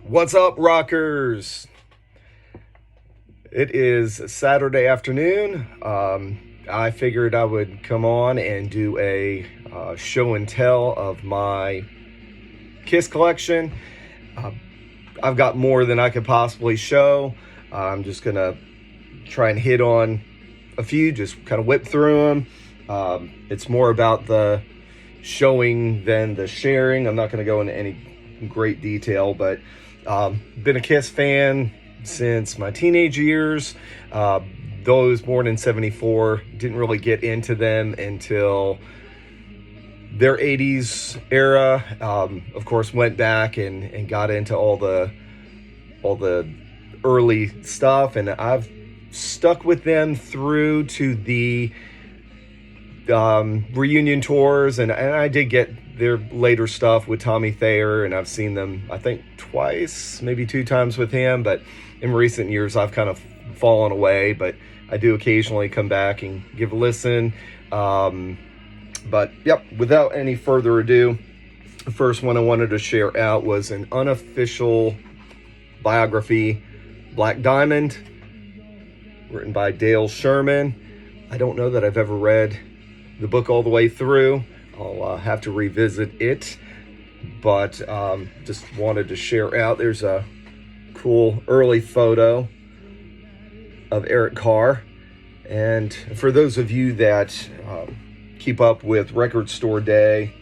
What's up, rockers? It is Saturday afternoon. I figured I would come on and do a show and tell of my Kiss collection. I've got more than I could possibly show. I'm just going to try and hit on a few, just kind of whip through them. It's more about the showing than the sharing. I'm not going to go into any great detail, but been a Kiss fan since my teenage years. Those born in 74, didn't really get into them until their 80s era. Of course, went back and got into all the early stuff, and I've stuck with them through to the reunion tours, and I did get their later stuff with Tommy Thayer, and I've seen them, I think, twice, maybe 2 times with him, but in recent years I've kind of fallen away, but I do occasionally come back and give a listen. But yep, without any further ado, the first one I wanted to share out was an unofficial biography, Black Diamond, written by Dale Sherman. I don't know that I've ever read the book all the way through. I'll have to revisit it, but just wanted to share out. There's a cool early photo of Eric Carr, and for those of you that keep up with Record Store Day,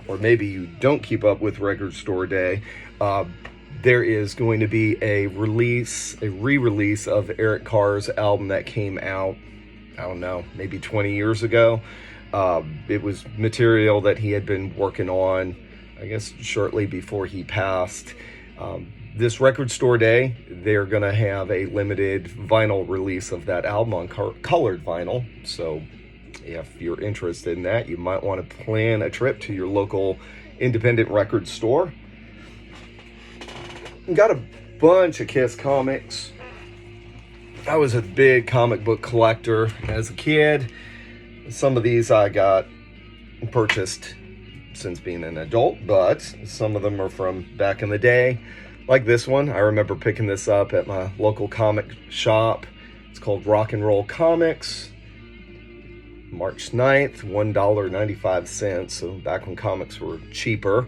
or maybe you don't keep up with Record Store Day, there is going to be a re-release of Eric Carr's album that came out, I don't know, maybe 20 years ago. It was material that he had been working on, I guess, shortly before he passed. This Record Store Day, they're going to have a limited vinyl release of that album on colored vinyl. So if you're interested in that, you might want to plan a trip to your local independent record store. Got a bunch of Kiss comics. I was a big comic book collector as a kid. Some of these I got purchased since being an adult, but some of them are from back in the day. Like this one, I remember picking this up at my local comic shop. It's called Rock and Roll Comics. March 9th, $1.95, so back when comics were cheaper.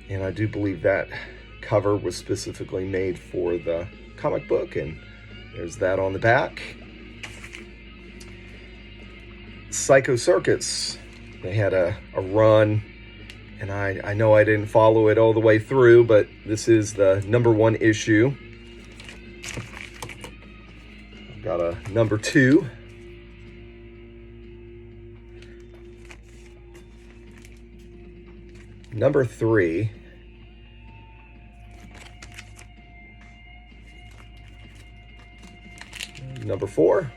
And I do believe that cover was specifically made for the comic book, and there's that on the back. Psycho Circus, they had a run, and I know I didn't follow it all the way through, but this is the #1 issue. I've got a #2. #3. #4.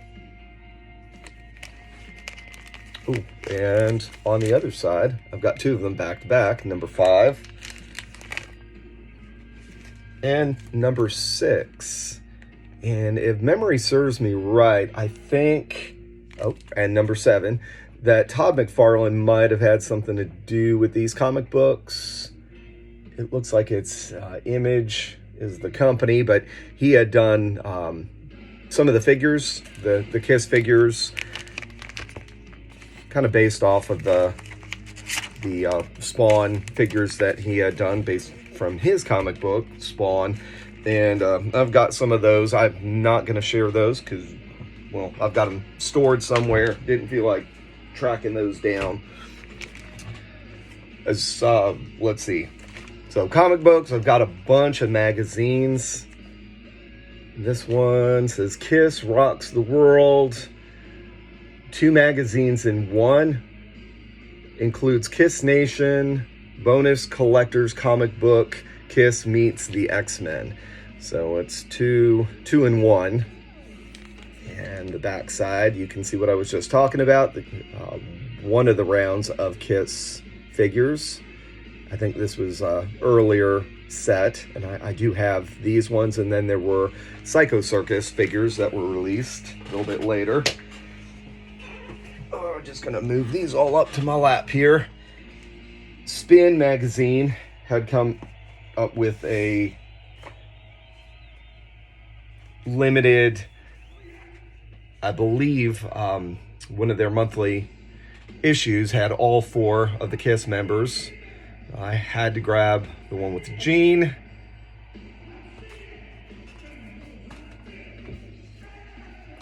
Ooh, and on the other side, I've got 2 of them back to back, #5 and #6. And if memory serves me right, I think, and #7, that Todd McFarlane might have had something to do with these comic books. It looks like it's Image is the company, but he had done some of the figures, the Kiss figures, kind of based off of the Spawn figures that he had done based from his comic book, Spawn. And I've got some of those. I'm not going to share those because, well, I've got them stored somewhere. Didn't feel like tracking those down. As let's see. So comic books, I've got a bunch of magazines. This one says Kiss Rocks the World. 2 magazines in one. Includes Kiss Nation, bonus collector's comic book, Kiss Meets the X-Men. So it's two in one. And the back side, you can see what I was just talking about. One of the rounds of Kiss figures. I think this was earlier set, and I do have these ones, and then there were Psycho Circus figures that were released a little bit later. I'm just gonna move these all up to my lap here. Spin magazine had come up with a limited, I believe, one of their monthly issues had all 4 of the Kiss members. I had to grab the one with Gene.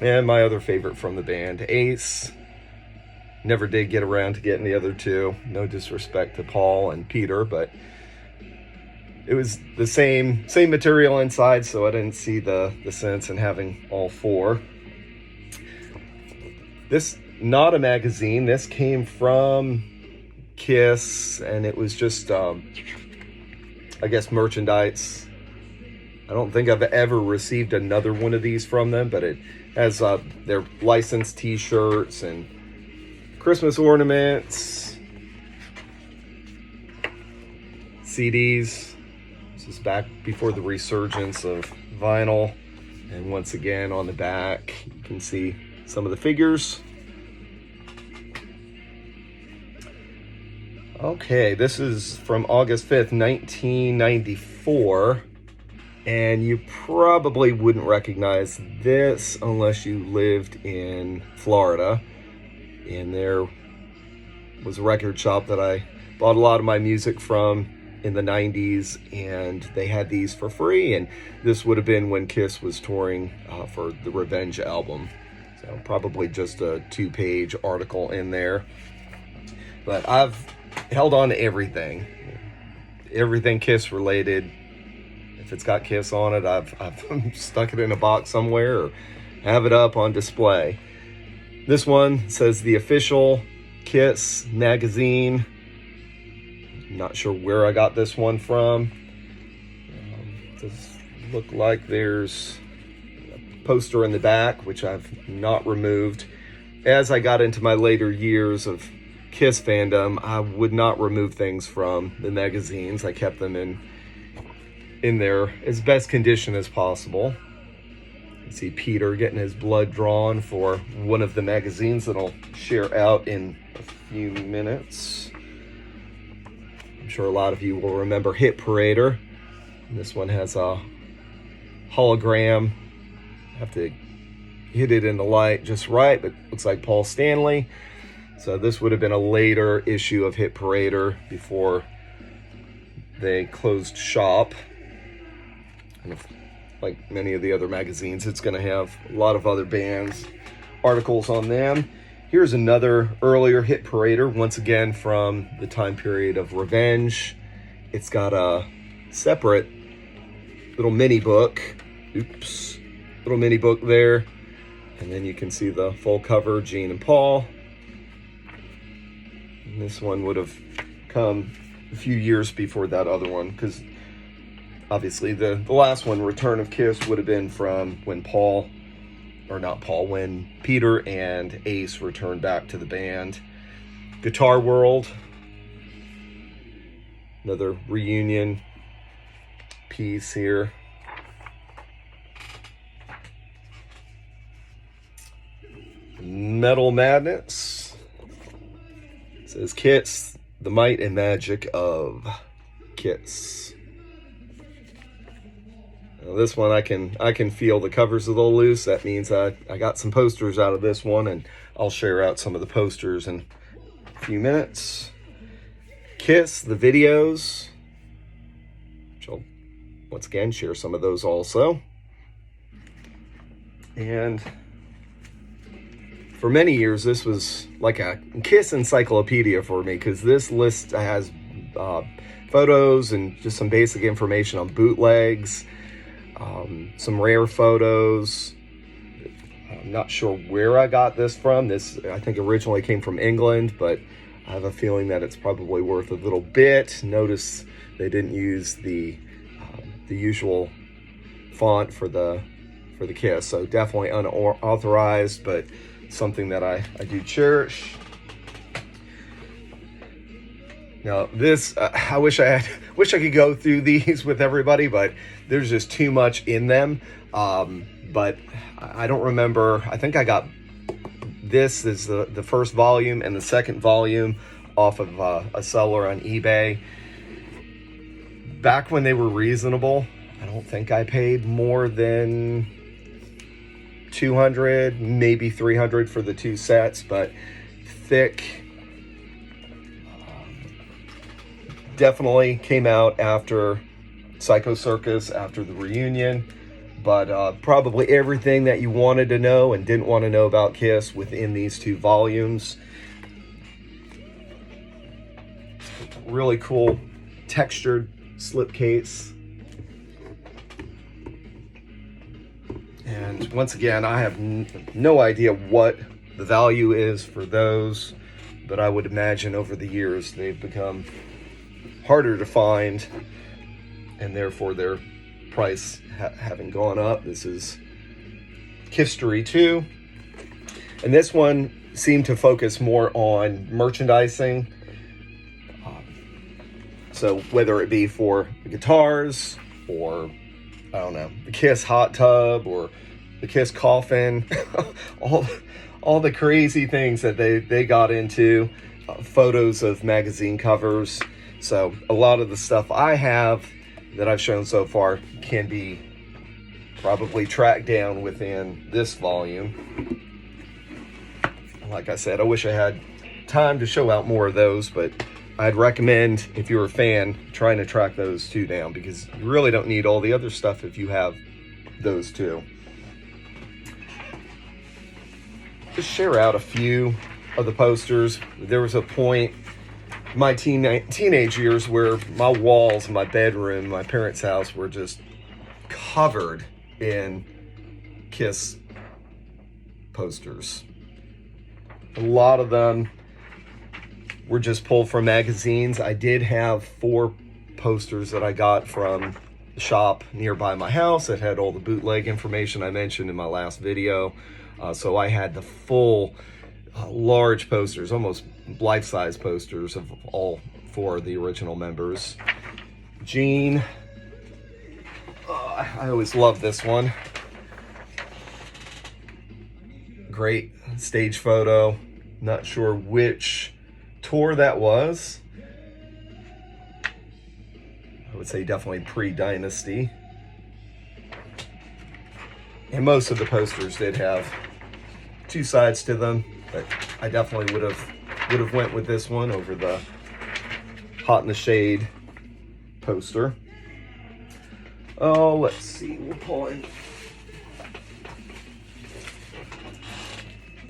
And my other favorite from the band, Ace. Never did get around to getting the other 2. No disrespect to Paul and Peter, but it was the same material inside, so I didn't see the sense in having all 4. This, not a magazine. This came from Kiss, and it was just, I guess, merchandise. I don't think I've ever received another one of these from them, but it has their licensed t-shirts and Christmas ornaments, CDs. This is back before the resurgence of vinyl. And once again, on the back, you can see some of the figures. Okay, this is from August 5th, 1994. And you probably wouldn't recognize this unless you lived in Florida. And there was a record shop that I bought a lot of my music from in the 90s, and they had these for free. And this would have been when Kiss was touring for the Revenge album. So probably just a 2-page article in there. But I've held on to everything Kiss related. If it's got Kiss on it, I've stuck it in a box somewhere or have it up on display. This one says the official Kiss magazine. Not sure where I got this one from. Does look like there's a poster in the back, which I've not removed. As I got into my later years of Kiss fandom, I would not remove things from the magazines. I kept them in their as best condition as possible. You see Peter getting his blood drawn for one of the magazines that I'll share out in a few minutes. I'm sure a lot of you will remember Hit Parader. This one has a hologram. I have to hit it in the light just right, but looks like Paul Stanley. So this would have been a later issue of Hit Parader before they closed shop. And like many of the other magazines, it's going to have a lot of other bands, articles on them. Here's another earlier Hit Parader, once again from the time period of Revenge. It's got a separate little mini book. Little mini book there. And then you can see the full cover, Gene and Paul. And this one would have come a few years before that other one, because obviously the last one, Return of Kiss, would have been from when when Peter and Ace returned back to the band. Guitar World, another reunion piece here. Metal Madness. It says Kiss, the might and magic of Kiss. Now this one I can feel the cover's a little loose. That means I got some posters out of this one, and I'll share out some of the posters in a few minutes. Kiss, the videos, which I'll once again share some of those also. And for many years, this was like a Kiss encyclopedia for me, because this list has photos and just some basic information on bootlegs, some rare photos. I'm not sure where I got this from. This, I think, originally came from England, but I have a feeling that it's probably worth a little bit. Notice they didn't use the usual font for the Kiss, so definitely unauthorized, but something that I do cherish. Now this, I wish I could go through these with everybody, but there's just too much in them. But I don't remember. I think I got this is the first volume and the second volume off of a seller on eBay. Back when they were reasonable, I don't think I paid more than $200, maybe $300 for the 2 sets, but thick. Definitely came out after Psycho Circus, after the reunion, but probably everything that you wanted to know and didn't want to know about Kiss within these 2 volumes. Really cool textured slipcase. And once again, I have no idea what the value is for those, but I would imagine over the years they've become harder to find, and therefore their price having gone up. This is History 2, and this one seemed to focus more on merchandising. So whether it be for the guitars, or I don't know, the Kiss hot tub, or the Kiss coffin, all the crazy things that they got into, photos of magazine covers. So a lot of the stuff I have that I've shown so far can be probably tracked down within this volume. Like I said, I wish I had time to show out more of those, but I'd recommend, if you're a fan, trying to track those 2 down, because you really don't need all the other stuff if you have those 2. Just share out a few of the posters. There was a point in my teenage years where my walls in my bedroom, my parents' house, were just covered in Kiss posters. A lot of them were just pulled from magazines. I did have 4 posters that I got from the shop nearby my house that had all the bootleg information I mentioned in my last video. So I had the full large posters, almost life-size posters of all 4 of the original members. Gene, I always love this one. Great stage photo. Not sure which tour that was. I would say definitely pre-Dynasty. And most of the posters did have 2 sides to them, but I definitely would have went with this one over the Hot in the Shade poster. Oh, let's see. We'll pull in.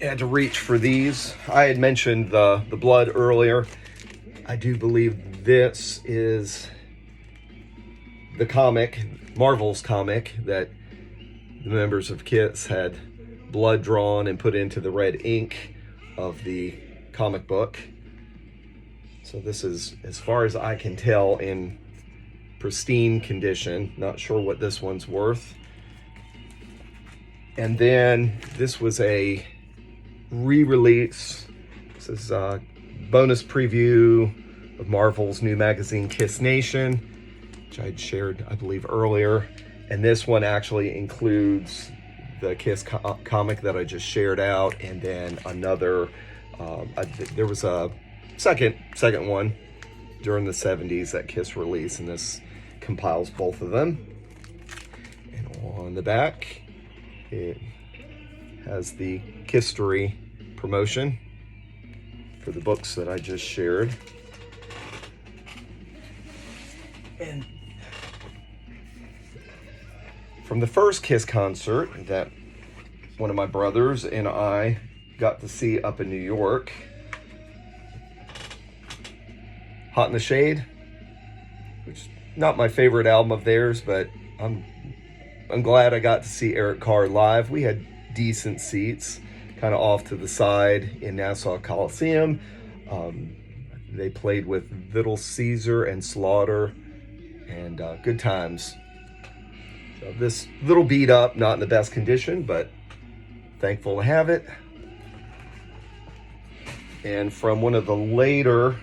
I had to reach for these. I had mentioned the blood earlier. I do believe this is the comic, Marvel's comic, that the members of Kiss had blood drawn and put into the red ink of the comic book. So this is, as far as I can tell, in pristine condition. Not sure what this one's worth. And then this was a re-release. This is a bonus preview of Marvel's new magazine, Kiss Nation, which I'd shared, I believe, earlier. And this one actually includes the Kiss comic that I just shared out, and then another, there was a second one during the 70s that Kiss released, and this compiles both of them. And on the back, it has the History promotion for the books that I just shared. And from the first Kiss concert that one of my brothers and I got to see up in New York, Hot in the Shade, which is not my favorite album of theirs, but I'm glad I got to see Eric Carr live. We had decent seats, kind of off to the side in Nassau Coliseum. They played with Little Caesar and Slaughter, and good times. So this little beat up, not in the best condition, but thankful to have it. And from one of the later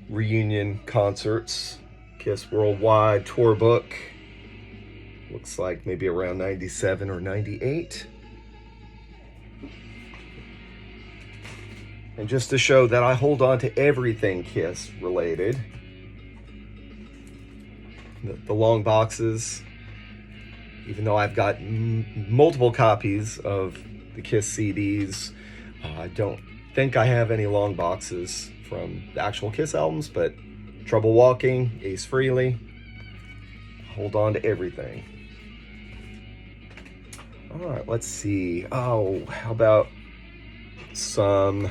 reunion concerts, Kiss Worldwide tour book, looks like maybe around 97 or 98. And just to show that I hold on to everything Kiss related, the long boxes even though I've got multiple copies of the Kiss CDs. I don't think I have any long boxes from the actual Kiss albums, but Trouble Walking, Ace Frehley, hold on to everything. All right, let's see. Oh, how about some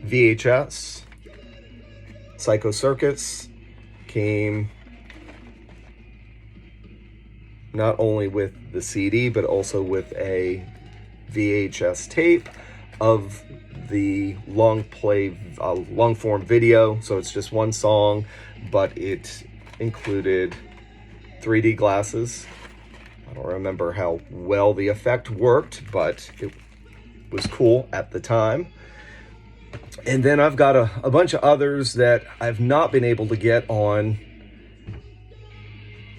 VHS? Psycho Circus came not only with the CD, but also with a VHS tape of the long form video. So it's just one song, but it included 3D glasses. I don't remember how well the effect worked, but it was cool at the time. And then I've got a bunch of others that I've not been able to get on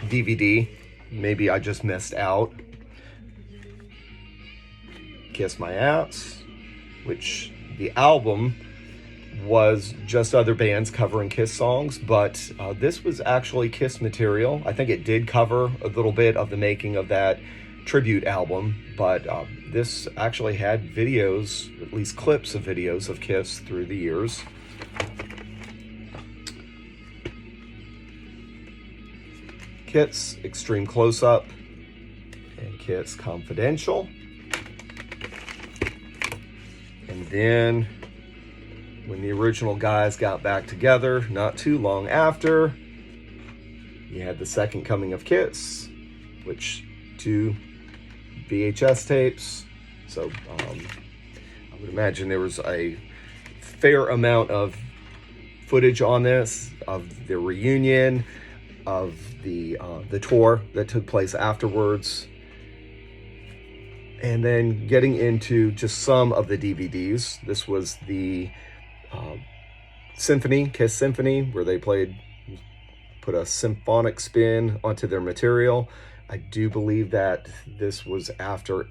DVD. Maybe I just missed out. Kiss My Ass, which the album was just other bands covering Kiss songs, but this was actually Kiss material. I think it did cover a little bit of the making of that tribute album, but this actually had videos, at least clips of videos of Kiss through the years. Kiss Extreme Close-Up and Kiss Confidential. And then when the original guys got back together, not too long after, you had the Second Coming of Kiss, which 2 VHS tapes. So I would imagine there was a fair amount of footage on this, of the reunion, of the tour that took place afterwards. And then getting into just some of the DVDs. This was the Symphony, Kiss Symphony, where they put a symphonic spin onto their material. I do believe that this was after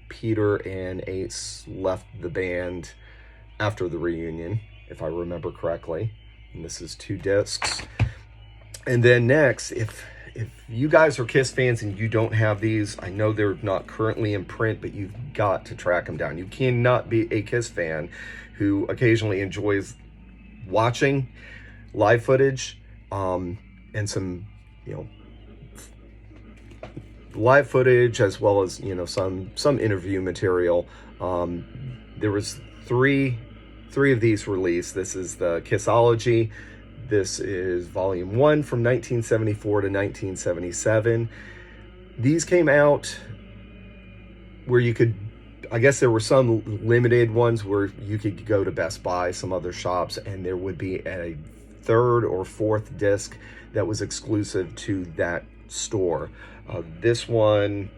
Peter and Ace left the band after the reunion, if I remember correctly. And this is 2 discs. And then next, if you guys are Kiss fans and you don't have these, I know they're not currently in print, but you've got to track them down. You cannot be a Kiss fan who occasionally enjoys watching live footage and some, live footage, as well as, some interview material. There was three of these released. This is the Kissology. This is volume 1 from 1974 to 1977. These came out where you could, I guess there were some limited ones where you could go to Best Buy, some other shops, and there would be a 3rd or 4th disc that was exclusive to that store. This one,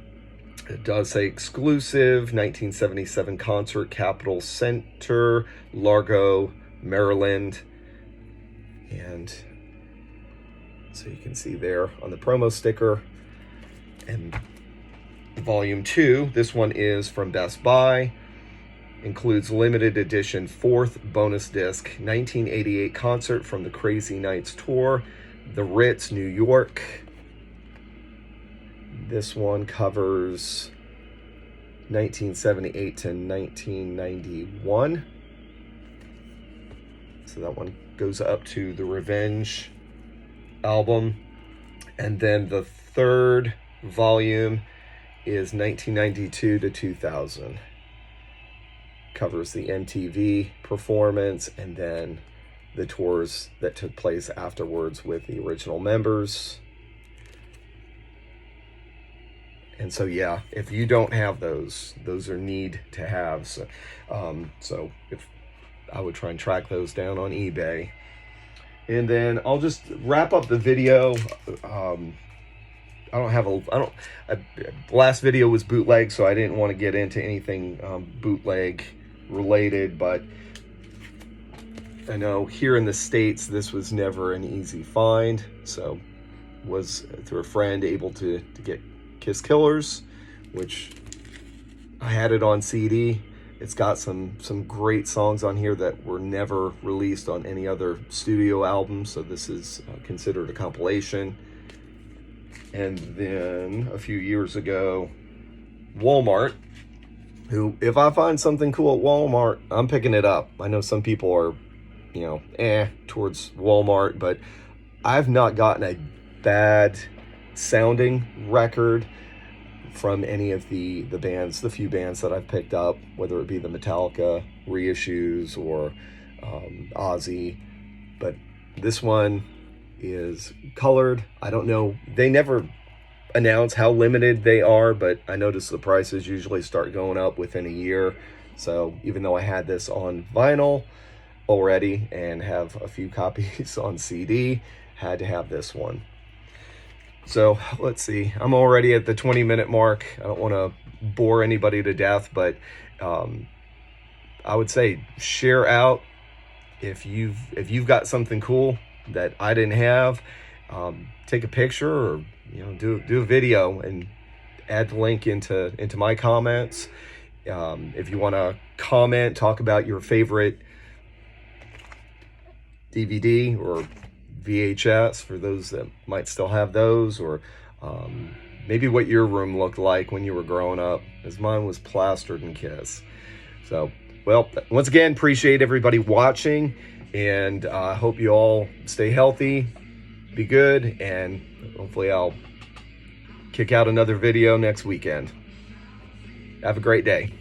it does say exclusive, 1977 concert, Capitol Center, Largo, Maryland. And so you can see there on the promo sticker. And volume 2, this one is from Best Buy, includes limited edition 4th bonus disc, 1988 concert from the Crazy Nights tour, the Ritz, New York. This one covers 1978 to 1991. So that one goes up to the Revenge album. And then the 3rd volume is 1992 to 2000. Covers the MTV performance and then the tours that took place afterwards with the original members. And so, yeah, if you don't have those are need to have. So if I would try and track those down on eBay. And then I'll just wrap up the video. The last video was bootleg, so I didn't want to get into anything bootleg related, but I know here in the States, this was never an easy find. So was, through a friend, able to get Kiss Killers, which I had it on CD. It's got some great songs on here that were never released on any other studio album, so this is considered a compilation. And then a few years ago, Walmart, who, if I find something cool at Walmart, I'm picking it up. I know some people are, towards Walmart, but I've not gotten a bad sounding record from any of the bands, the few bands that I've picked up, whether it be the Metallica reissues or Ozzy. But this one is colored. I don't know. They never announce how limited they are, but I notice the prices usually start going up within a year. So even though I had this on vinyl already and have a few copies on CD, had to have this one. So let's see, I'm already at the 20-minute mark. I don't want to bore anybody to death, but I would say share out if you've got something cool that I didn't have. Take a picture, or do a video and add the link into my comments. If you want to comment, talk about your favorite DVD or VHS for those that might still have those, or maybe what your room looked like when you were growing up, as mine was plastered and Kiss. So, well, once again, appreciate everybody watching, and I hope you all stay healthy, be good, and hopefully I'll kick out another video next weekend. Have a great day.